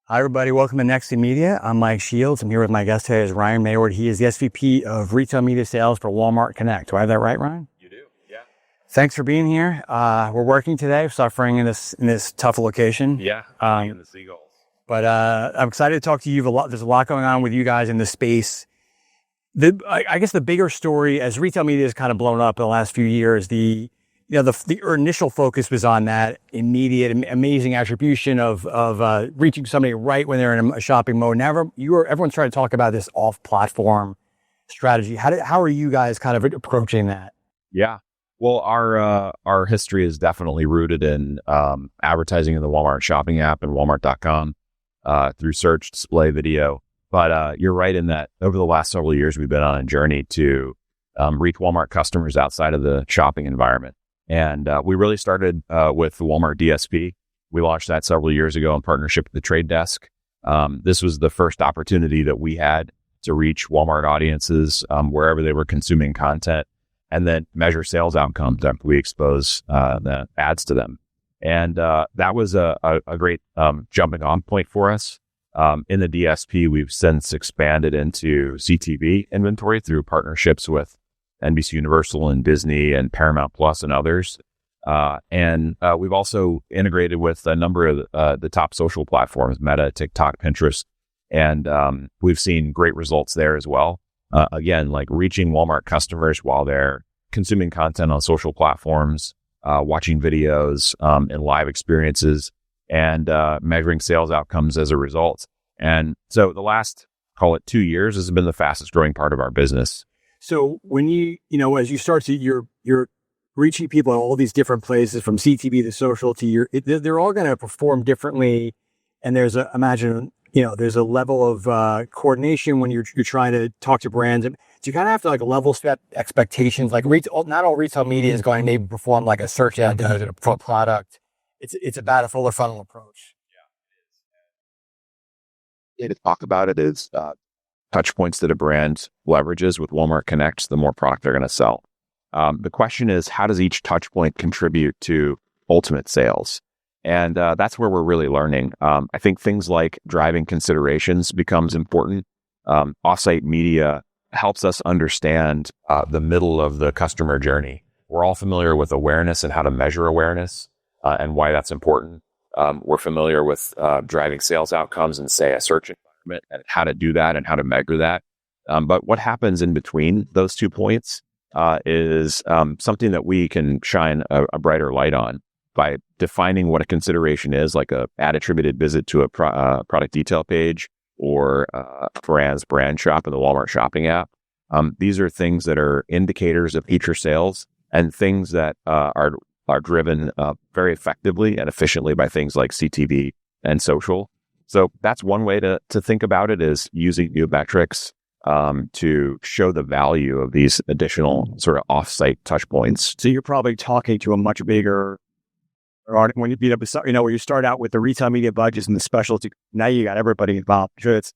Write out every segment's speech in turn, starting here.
Hi, everybody. Welcome to Next in Media. I'm Mike Shields. I'm here with my guest today, is Ryan Mayward. He is the SVP of Retail Media Sales for Walmart Connect. Do I have that right, Ryan? You do, yeah. Thanks for being here. We're working today, suffering in this tough location. Yeah, in the seagulls. But I'm excited to talk to you. There's a lot going on with you guys in the space. I guess the bigger story, as retail media has kind of blown up in the last few years, the initial focus was on that immediate, amazing attribution of reaching somebody right when they're in a shopping mode. Now everyone's trying to talk about this off-platform strategy. How are you guys kind of approaching that? Yeah, well, our history is definitely rooted in advertising in the Walmart shopping app and Walmart.com through search, display, video. But you're right in that over the last several years, we've been on a journey to reach Walmart customers outside of the shopping environment. And we really started with the Walmart DSP. We launched that several years ago in partnership with the Trade Desk. This was the first opportunity that we had to reach Walmart audiences wherever they were consuming content, and then measure sales outcomes after we expose the ads to them. And that was a great jumping on point for us. In the DSP, we've since expanded into CTV inventory through partnerships with NBC Universal and Disney and Paramount Plus and others. And we've also integrated with a number of the top social platforms, Meta, TikTok, Pinterest. And we've seen great results there as well. Again, like reaching Walmart customers while they're consuming content on social platforms, watching videos and live experiences, and measuring sales outcomes as a result. And so the last, call it 2 years, has been the fastest growing part of our business. So when as you start to, you're reaching people in all these different places, from CTV to social to they're all going to perform differently. And there's there's a level of coordination when you're trying to talk to brands. Do you kind of have to level set expectations? Like not all retail media is going to maybe perform like a search ad does in a product. It's about a fuller funnel approach. Yeah, to talk about it is touch points that a brand leverages with Walmart Connect, the more product they're going to sell. The question is, how does each touch point contribute to ultimate sales? And that's where we're really learning. I think things like driving considerations becomes important. Offsite media helps us understand the middle of the customer journey. We're all familiar with awareness and how to measure awareness and why that's important. We're familiar with driving sales outcomes and, say, a search environment and how to do that and how to measure that. But what happens in between those 2 points is something that we can shine a brighter light on by defining what a consideration is, like a ad attributed visit to a product detail page or a brand's brand shop in the Walmart shopping app. These are things that are indicators of future sales and things that are driven very effectively and efficiently by things like CTV and social. So that's one way to think about it, is using new metrics to show the value of these additional sort of offsite touch points. So you're probably talking to a much bigger, when you beat up, where you start out with the retail media budgets and the specialty, now you got everybody involved. Sure, it's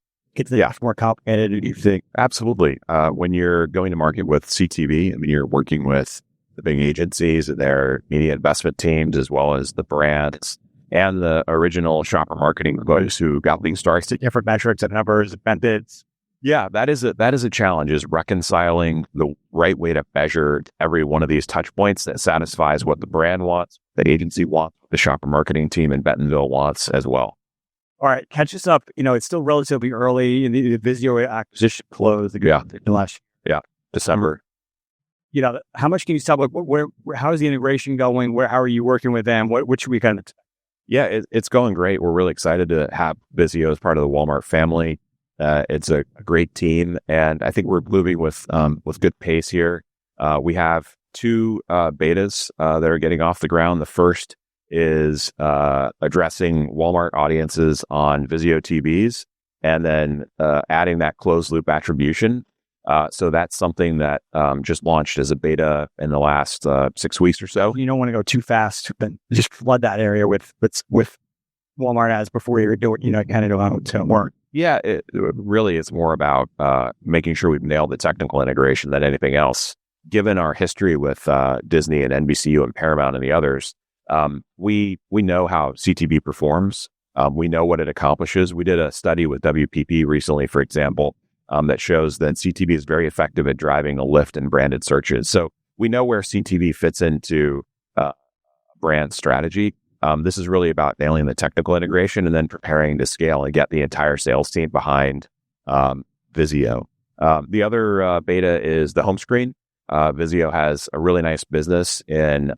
more complicated than you think. Absolutely. When you're going to market with CTV, you're working with the big agencies and their media investment teams, as well as the brands and the original shopper marketing folks who got things started to different metrics and numbers and methods. Yeah, that is a challenge, is reconciling the right way to measure every one of these touch points that satisfies what the brand wants, the agency wants, the shopper marketing team in Bentonville wants as well. All right, catch us up. It's still relatively early, and the Vizio acquisition closed last year. Yeah, December. How much can you tell? How is the integration going? How are you working with them? What should we kind of? Yeah, it's going great. We're really excited to have Vizio as part of the Walmart family. It's a great team, and I think we're moving with good pace here. We have 2 betas that are getting off the ground. The first is addressing Walmart audiences on Vizio TVs, and then adding that closed loop attribution. So that's something that just launched as a beta in the last 6 weeks or so. You don't want to go too fast, but just flood that area with Walmart ads before you're doing, kind of know how to work. Yeah, it really is more about making sure we've nailed the technical integration than anything else. Given our history with Disney and NBCU and Paramount and the others, we know how CTV performs. We know what it accomplishes. We did a study with WPP recently, for example, that shows that CTV is very effective at driving a lift in branded searches. So we know where CTV fits into brand strategy. This is really about nailing the technical integration and then preparing to scale and get the entire sales team behind Vizio. The other beta is the home screen. Vizio has a really nice business in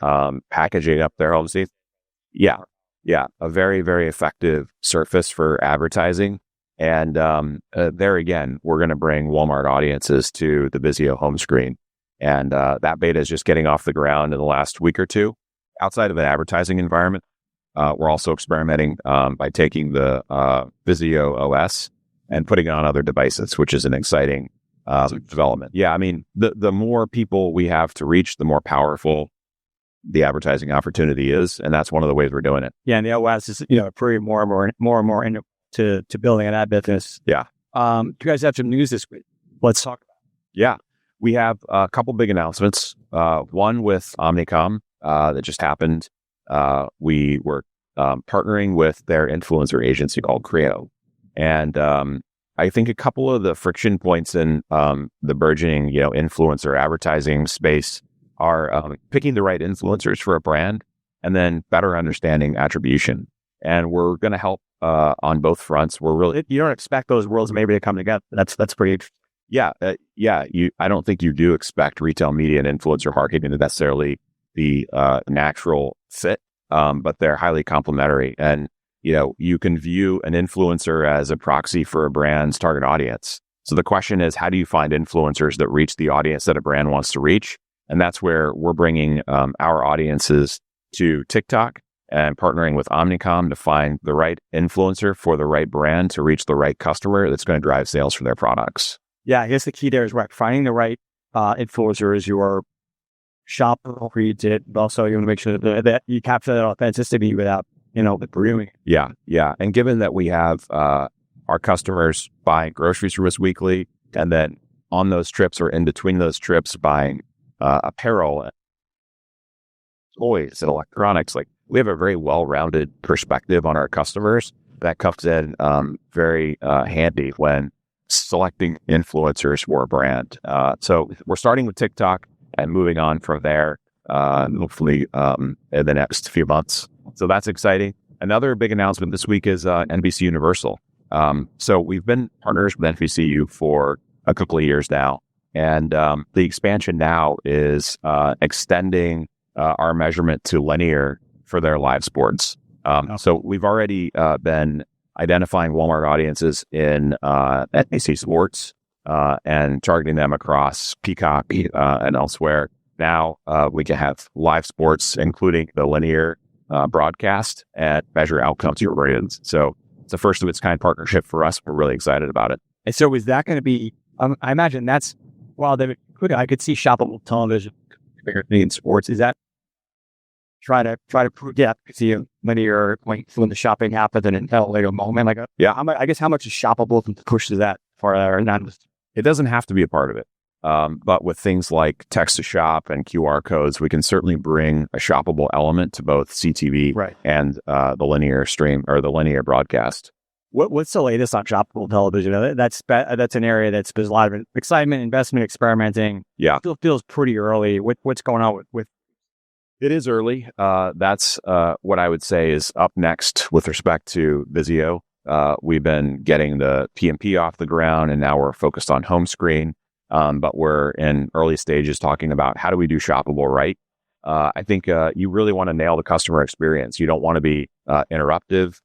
packaging up their home screen. Yeah, a very, very effective surface for advertising. And there again, we're going to bring Walmart audiences to the Vizio home screen. And that beta is just getting off the ground in the last week or two. Outside of an advertising environment, we're also experimenting by taking the Vizio OS and putting it on other devices, which is an exciting development. Yeah, I mean, the more people we have to reach, the more powerful the advertising opportunity is, and that's one of the ways we're doing it. Yeah, and the OS is pretty more and more into building an ad business. Yeah. You guys have some news this week. Let's talk about it. Yeah, we have a couple big announcements. One with Omnicom that just happened. We were partnering with their influencer agency called Creo, and I think a couple of the friction points in the burgeoning influencer advertising space are picking the right influencers for a brand and then better understanding attribution. And we're going to help on both fronts. We're really, You don't expect those worlds maybe to come together. That's pretty interesting. Yeah. I don't think you do expect retail media and influencer marketing to necessarily be natural fit, but they're highly complementary. And you can view an influencer as a proxy for a brand's target audience. So the question is, how do you find influencers that reach the audience that a brand wants to reach? And that's where we're bringing our audiences to TikTok and partnering with Omnicom to find the right influencer for the right brand to reach the right customer that's going to drive sales for their products. Yeah, I guess the key there is finding the right influencers. Your shopper reads it, but also you want to make sure that you capture that authenticity without brewing. Yeah. And given that we have our customers buying groceries from us weekly, and then on those trips or in between those trips buying apparel, toys, and electronics, like we have a very well-rounded perspective on our customers that comes in very handy when selecting influencers for a brand. So we're starting with TikTok and moving on from there, hopefully in the next few months. So that's exciting. Another big announcement this week is NBC Universal. So we've been partners with NBCU for a couple of years now. And the expansion now is extending our measurement to linear for their live sports. So we've already been identifying Walmart audiences in NBC Sports and targeting them across Peacock and elsewhere. Now we can have live sports, including the linear broadcast, and measure outcomes for brands. So it's a first of its kind partnership for us. We're really excited about it. And so is that going to be, I imagine that's, I could see shoppable television in sports. Is that try to prove, see a linear when the shopping happens and in a later moment? I guess how much is shoppable to push to that for not? It doesn't have to be a part of it. But with things like text to shop and QR codes, we can certainly bring a shoppable element to both CTV and the linear stream or the linear broadcast. What's the latest on shoppable television? That's an area there's a lot of excitement, investment, experimenting. Yeah, still feels pretty early. What's going on with? It is early. That's what I would say is up next with respect to Vizio. We've been getting the PMP off the ground, and now we're focused on home screen. But we're in early stages talking about how do we do shoppable right. I think you really want to nail the customer experience. You don't want to be interruptive.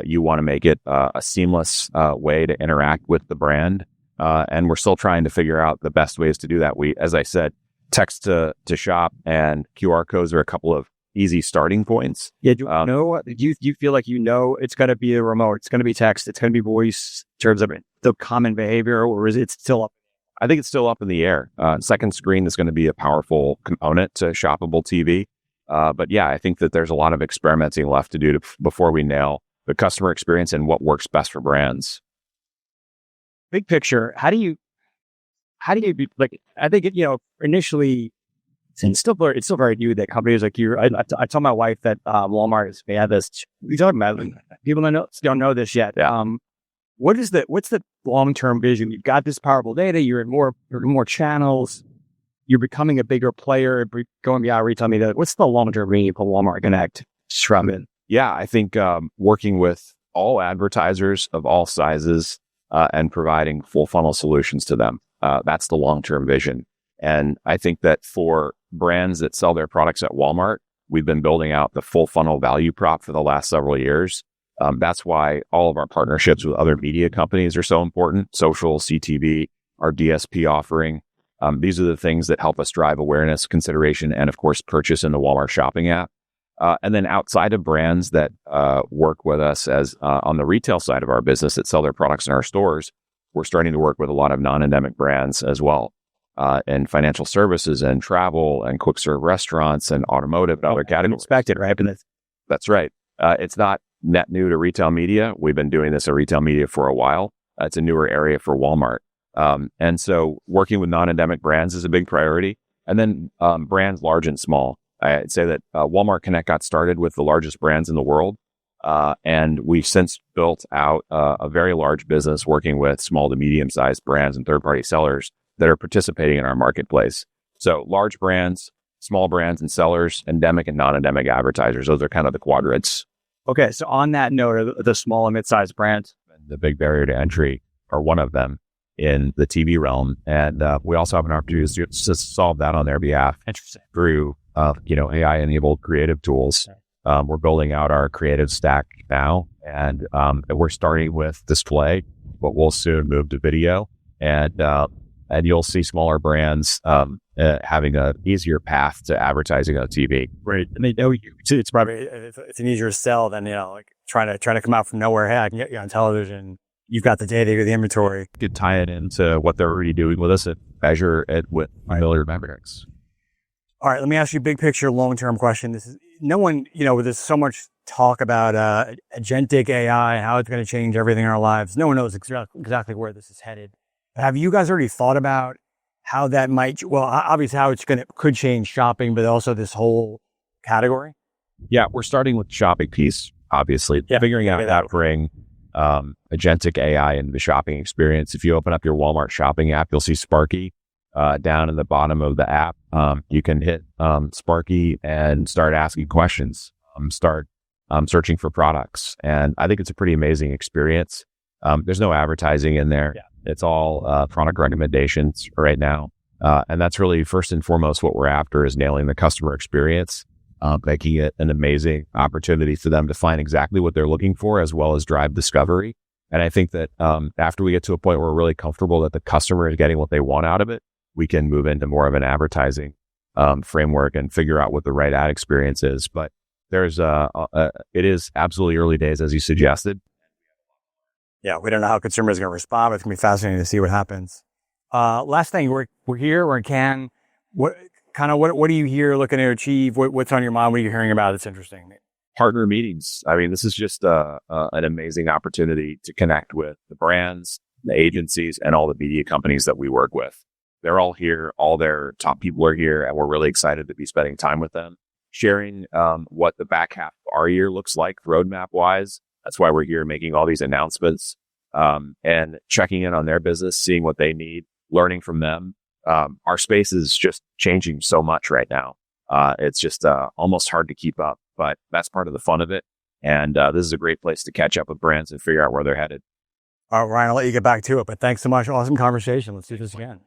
You want to make it a seamless way to interact with the brand. And we're still trying to figure out the best ways to do that. As I said, text to shop and QR codes are a couple of easy starting points. Yeah. Do you feel like it's going to be a remote, it's going to be text, it's going to be voice in terms of the common behavior, or is it still up? I think it's still up in the air. Second screen is going to be a powerful component to shoppable TV. But yeah, I think that there's a lot of experimenting left to do before we nail the customer experience and what works best for brands. Big picture, how do you be like? I think initially it's still very new that companies like you. I told my wife that Walmart is this. We talking about People don't know this yet. Yeah. What's the long-term vision? You've got this powerful data. You're in more channels. You're becoming a bigger player, going beyond retail media. What's the long-term vision for Walmart Connect from it? Yeah, I think working with all advertisers of all sizes and providing full funnel solutions to them. That's the long-term vision. And I think that for brands that sell their products at Walmart, we've been building out the full funnel value prop for the last several years. That's why all of our partnerships with other media companies are so important. Social, CTV, our DSP offering. These are the things that help us drive awareness, consideration, and of course, purchase in the Walmart shopping app. And then outside of brands that work with us as on the retail side of our business that sell their products in our stores, we're starting to work with a lot of non-endemic brands as well, in financial services and travel and quick serve restaurants and automotive and other categories. Expected, right? That's right. It's not net new to retail media. We've been doing this at retail media for a while. It's a newer area for Walmart. And so working with non-endemic brands is a big priority. And then brands large and small. I'd say that Walmart Connect got started with the largest brands in the world. And we've since built out a very large business working with small to medium-sized brands and third-party sellers that are participating in our marketplace. So large brands, small brands and sellers, endemic and non-endemic advertisers. Those are kind of the quadrants. Okay. So on that note, the small and mid-sized brands. The big barrier to entry are one of them in the TV realm. And we also have an opportunity to solve that on their behalf. Interesting. Through AI-enabled creative tools. We're building out our creative stack now, and we're starting with display, but we'll soon move to video, and you'll see smaller brands having an easier path to advertising on TV. Right, and they know you. It's probably it's an easier sell than like trying to come out from nowhere. Hey, I can get you on television. You've got the data, you've got the inventory. You could tie it into what they're already doing with us and measure it with familiar metrics. All right, let me ask you a big picture, long-term question. This is no one, there's so much talk about agentic AI and how it's going to change everything in our lives. No one knows exactly where this is headed. Have you guys already thought about how that might, obviously how could change shopping, but also this whole category? Yeah, we're starting with the shopping piece, obviously. Yeah, figuring out how to bring agentic AI into the shopping experience. If you open up your Walmart shopping app, you'll see Sparky. Down in the bottom of the app, you can hit Sparky and start asking questions, start searching for products. And I think it's a pretty amazing experience. There's no advertising in there. Yeah. It's all product recommendations right now. And that's really first and foremost what we're after is nailing the customer experience, making it an amazing opportunity for them to find exactly what they're looking for as well as drive discovery. And I think that after we get to a point where we're really comfortable that the customer is getting what they want out of it, we can move into more of an advertising framework and figure out what the right ad experience is. But there's it is absolutely early days, as you suggested. Yeah, we don't know how consumers are going to respond, but it's going to be fascinating to see what happens. Last thing, we're here, we're in Cannes. What do you hear looking to achieve? What's on your mind? What are you hearing about that's interesting? Partner meetings. I mean, this is just an amazing opportunity to connect with the brands, the agencies, and all the media companies that we work with. They're all here. All their top people are here, and we're really excited to be spending time with them, sharing what the back half of our year looks like roadmap-wise. That's why we're here making all these announcements and checking in on their business, seeing what they need, learning from them. Our space is just changing so much right now. It's just almost hard to keep up, but that's part of the fun of it. And this is a great place to catch up with brands and figure out where they're headed. All right, Ryan, I'll let you get back to it, but thanks so much. Awesome conversation. Let's do this again.